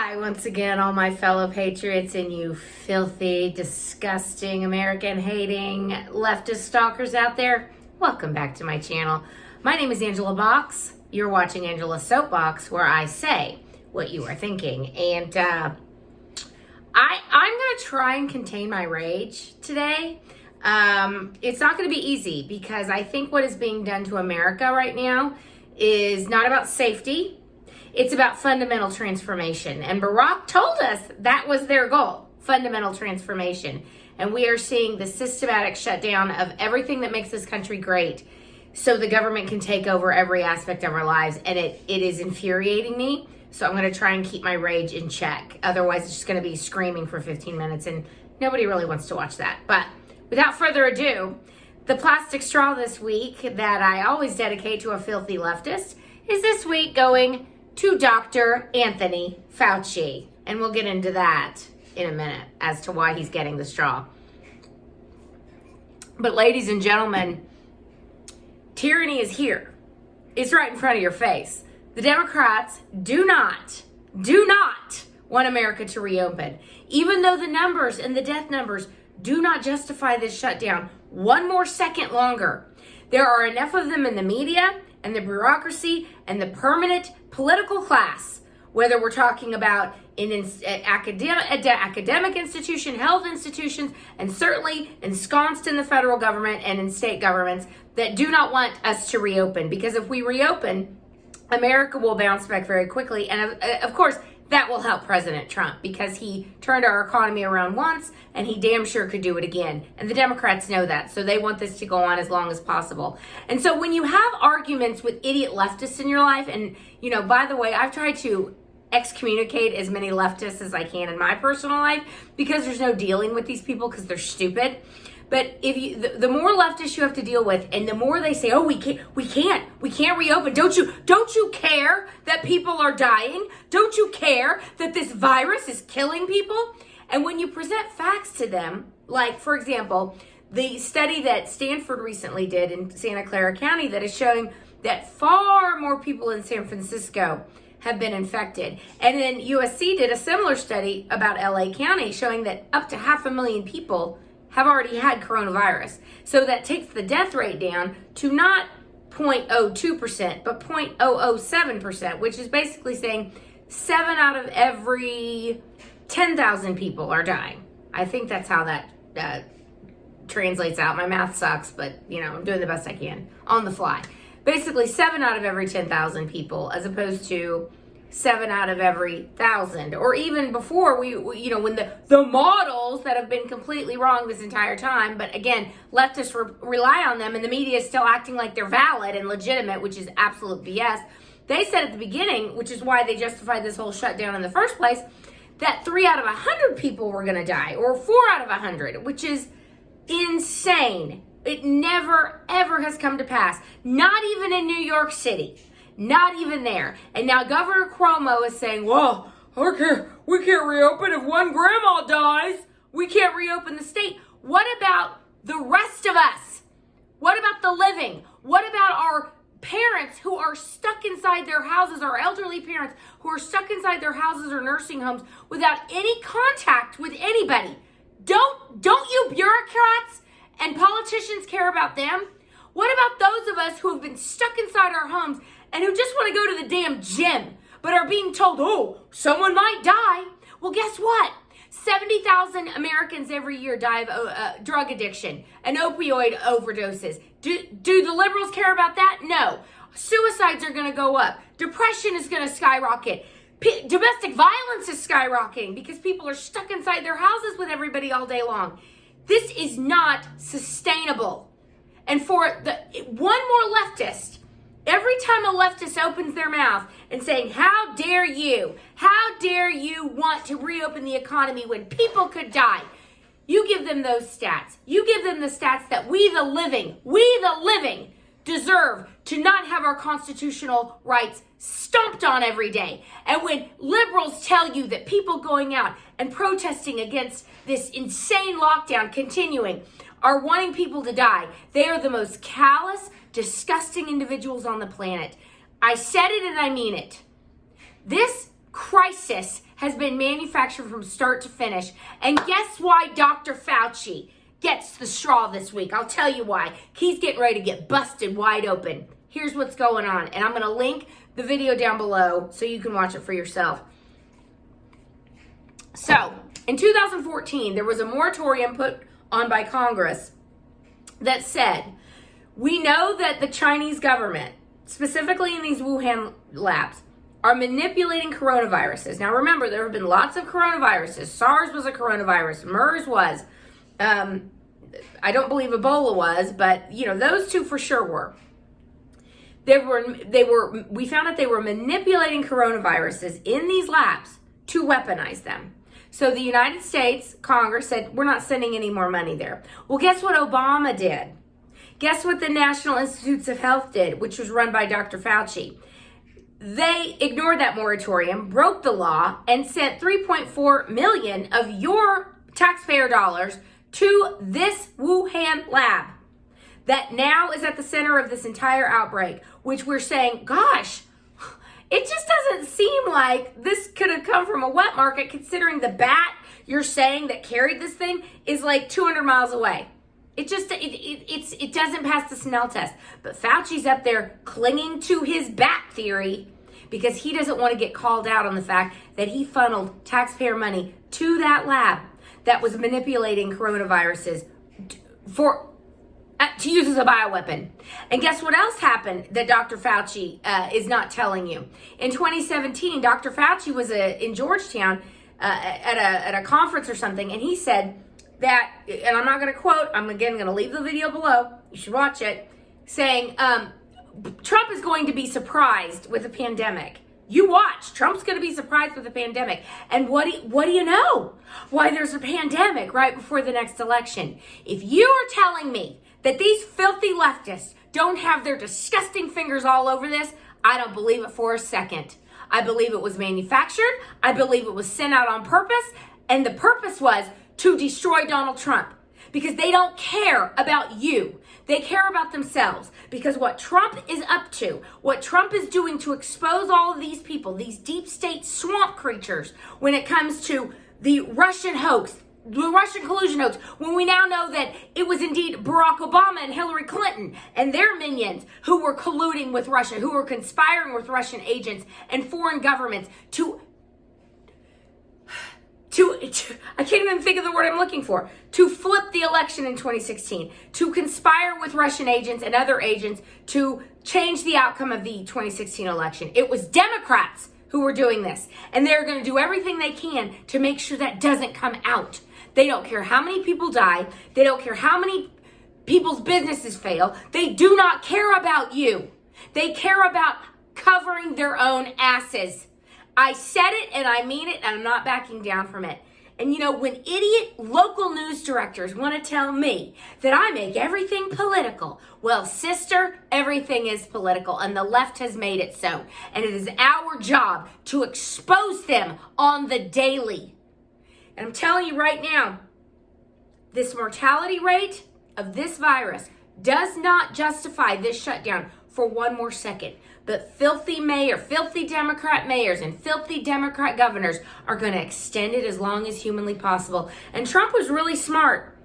Hi, once again, all my fellow patriots and you filthy, disgusting, American-hating leftist stalkers out there. Welcome back to my channel. My name is Angela Box. You're watching Angela's Soapbox, where I say what you are thinking. And I'm going to try and contain my rage today. It's not going to be easy because I think what is being done to America right now is not about safety. It's about fundamental transformation. And Barack told us that was their goal, fundamental transformation. And we are seeing the systematic shutdown of everything that makes this country great so the government can take over every aspect of our lives. And it is infuriating me. So I'm going to try and keep my rage in check. Otherwise, it's just going to be screaming for 15 minutes. And nobody really wants to watch that. But without further ado, the plastic straw this week that I always dedicate to a filthy leftist is this week going to Dr. Anthony Fauci. And we'll get into that in a minute as to why he's getting the straw. But ladies and gentlemen, tyranny is here. It's right in front of your face. The Democrats do not want America to reopen. Even though the numbers and the death numbers do not justify this shutdown one more second longer. There are enough of them in the media and the bureaucracy and the permanent political class, whether we're talking about in academic institution, health institutions, and certainly ensconced in the federal government and in state governments, that do not want us to reopen. Because if we reopen, America will bounce back very quickly. And of course, that will help President Trump because he turned our economy around once and he damn sure could do it again. And the Democrats know that. So they want this to go on as long as possible. And so when you have arguments with idiot leftists in your life, and, you know, by the way, I've tried to excommunicate as many leftists as I can in my personal life because there's no dealing with these people because they're stupid. But if you, the more leftists you have to deal with, and the more they say, "Oh, we can't reopen." Don't you care that people are dying? Don't you care that this virus is killing people? And when you present facts to them, like for example, the study that Stanford recently did in Santa Clara County that is showing that far more people in San Francisco have been infected, and then USC did a similar study about LA County showing that up to 500,000 people have already had coronavirus. So that takes the death rate down to not 0.02%, but 0.007%, which is basically saying 7 out of every 10,000 people are dying. I think that's how that translates out. My math sucks, but you know, I'm doing the best I can on the fly. Basically 7 out of every 10,000 people, as opposed to 7 out of every 1,000, or even before we you know, when the models that have been completely wrong this entire time, but again, leftists rely on them and the media is still acting like they're valid and legitimate, which is absolute BS. They said at the beginning, which is why they justified this whole shutdown in the first place, that 3 out of 100 people were going to die, or 4 out of 100, which is insane. It never, ever has come to pass. Not even in New York City. Not even there. And now Governor Cuomo is saying, well, okay, we can't reopen if one grandma dies. We can't reopen the state. What about the rest of us? What about the living? What about our parents who are stuck inside their houses, our elderly parents who are stuck inside their houses or nursing homes without any contact with anybody? Don't you bureaucrats and politicians care about them? What about those of us who have been stuck inside our homes and who just want to go to the damn gym, but are being told, oh, someone might die? Well, guess what? 70,000 Americans every year die of drug addiction and opioid overdoses. Do the liberals care about that? No. Suicides are going to go up. Depression is going to skyrocket. Domestic violence is skyrocketing because people are stuck inside their houses with everybody all day long. This is not sustainable. And for one more leftist, every time a leftist opens their mouth and saying, how dare you want to reopen the economy when people could die? You give them those stats. You give them the stats that we the living deserve to not have our constitutional rights stomped on every day. And when liberals tell you that people going out and protesting against this insane lockdown continuing are wanting people to die, they are the most callous, disgusting individuals on the planet. I said it and I mean it. This crisis has been manufactured from start to finish. And guess why Dr. Fauci gets the straw this week? I'll tell you why. He's getting ready to get busted wide open. Here's what's going on. And I'm going to link the video down below so you can watch it for yourself. So, in 2014, there was a moratorium put on by Congress that said, we know that the Chinese government, specifically in these Wuhan labs, are manipulating coronaviruses. Now remember, there have been lots of coronaviruses. SARS was a coronavirus. MERS was. I don't believe Ebola was, but those two for sure were. We found that they were manipulating coronaviruses in these labs to weaponize them. So the United States Congress said, we're not sending any more money there. Well, guess what Obama did? Guess what the National Institutes of Health did, which was run by Dr. Fauci? They ignored that moratorium, broke the law, and sent 3.4 million of your taxpayer dollars to this Wuhan lab that now is at the center of this entire outbreak, which we're saying, gosh, it just doesn't seem like this could have come from a wet market, considering the bat you're saying that carried this thing is like 200 miles away. It doesn't pass the smell test. But Fauci's up there clinging to his bat theory because he doesn't want to get called out on the fact that he funneled taxpayer money to that lab that was manipulating coronaviruses to use as a bioweapon. And guess what else happened that Dr. Fauci is not telling you? In 2017, Dr. Fauci was in Georgetown at a conference or something, and he said that, and I'm not going to quote, I'm again going to leave the video below, you should watch it, saying Trump is going to be surprised with a pandemic. You watch, Trump's going to be surprised with a pandemic. And what do you know? Why there's a pandemic right before the next election. If you are telling me that these filthy leftists don't have their disgusting fingers all over this, I don't believe it for a second. I believe it was manufactured. I believe it was sent out on purpose. And the purpose was to destroy Donald Trump, because they don't care about you. They care about themselves, because what Trump is up to, what Trump is doing to expose all of these people, these deep state swamp creatures, when it comes to the Russian hoax, the Russian collusion hoax, when we now know that it was indeed Barack Obama and Hillary Clinton and their minions who were colluding with Russia, who were conspiring with Russian agents and foreign governments to I can't even think of the word I'm looking for, to flip the election in 2016, to conspire with Russian agents and other agents to change the outcome of the 2016 election. It was Democrats who were doing this, and they're going to do everything they can to make sure that doesn't come out. They don't care how many people die. They don't care how many people's businesses fail. They do not care about you. They care about covering their own asses. I said it and I mean it, and I'm not backing down from it. And when idiot local news directors want to tell me that I make everything political, well, sister, everything is political, and the left has made it so. And it is our job to expose them on the daily. And I'm telling you right now, this mortality rate of this virus does not justify this shutdown for one more second. But filthy Democrat mayors and filthy Democrat governors are going to extend it as long as humanly possible. And Trump was really smart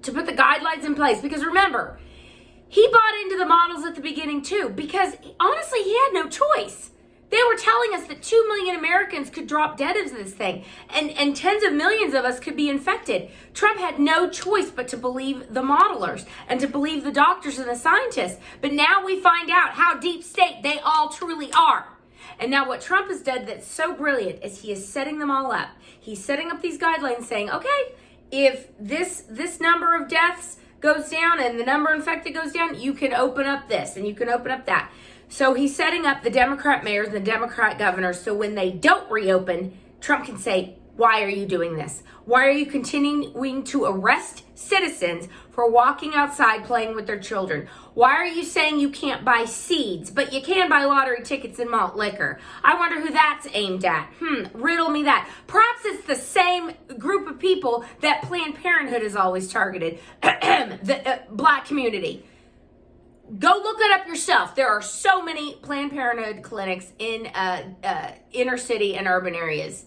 to put the guidelines in place, because remember, he bought into the models at the beginning too, because honestly, he had no choice. They were telling us that 2 million Americans could drop dead of this thing, and tens of millions of us could be infected. Trump had no choice but to believe the modelers and to believe the doctors and the scientists. But now we find out how deep state they all truly are. And now what Trump has done that's so brilliant is he is setting them all up. He's setting up these guidelines saying, okay, if this number of deaths goes down and the number infected goes down, you can open up this and you can open up that. So he's setting up the Democrat mayors and the Democrat governors so when they don't reopen, Trump can say, why are you doing this? Why are you continuing to arrest citizens for walking outside playing with their children? Why are you saying you can't buy seeds, but you can buy lottery tickets and malt liquor? I wonder who that's aimed at. Riddle me that. Perhaps it's the same group of people that Planned Parenthood has always targeted, the black community. Go look it up yourself. There are so many Planned Parenthood clinics in inner city and urban areas.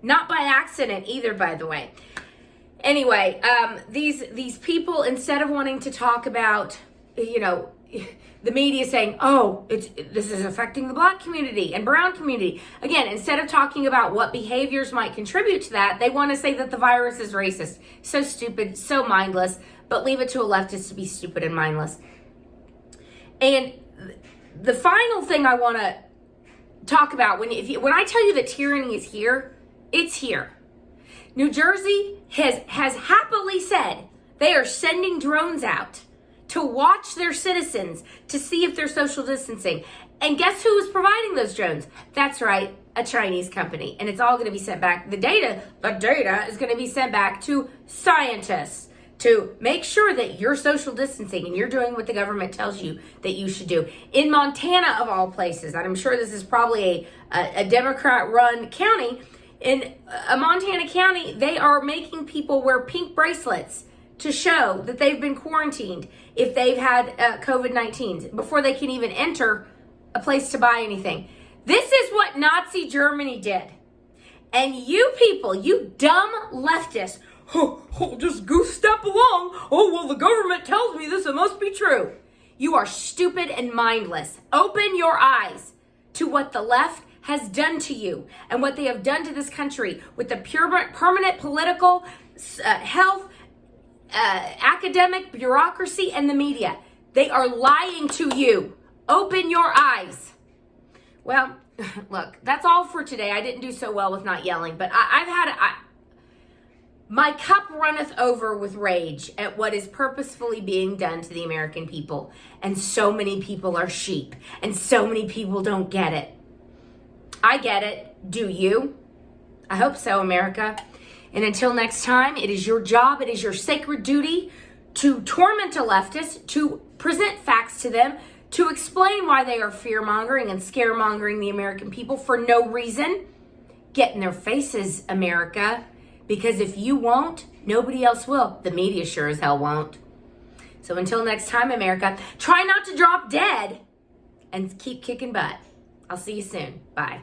Not by accident either, by the way. Anyway, these people, instead of wanting to talk about, the media saying, oh, this is affecting the black community and brown community. Again, instead of talking about what behaviors might contribute to that, they want to say that the virus is racist. So stupid, so mindless, but leave it to a leftist to be stupid and mindless. And the final thing I want to talk about, when I tell you that tyranny is here, it's here. New Jersey has happily said they are sending drones out to watch their citizens to see if they're social distancing. And guess who is providing those drones? That's right, a Chinese company. And it's all going to be sent back. The data is going to be sent back to scientists to make sure that you're social distancing and you're doing what the government tells you that you should do. In Montana, of all places, and I'm sure this is probably a Democrat-run county, in a Montana county, they are making people wear pink bracelets to show that they've been quarantined if they've had COVID-19 before they can even enter a place to buy anything. This is what Nazi Germany did. And you people, you dumb leftists, just goose step along. Oh, well, the government tells me this, it must be true. You are stupid and mindless. Open your eyes to what the left has done to you and what they have done to this country with the permanent political, health, academic bureaucracy and the media. They are lying to you. Open your eyes. Well, look, that's all for today. I didn't do so well with not yelling, but my cup runneth over with rage at what is purposefully being done to the American people. And so many people are sheep, and so many people don't get it. I get it. Do you? I hope so, America. And until next time, it is your job, it is your sacred duty to torment a leftist, to present facts to them, to explain why they are fear-mongering and scaremongering the American people for no reason. Get in their faces, America, because if you won't, nobody else will. The media sure as hell won't. So until next time, America, try not to drop dead and keep kicking butt. I'll see you soon. Bye.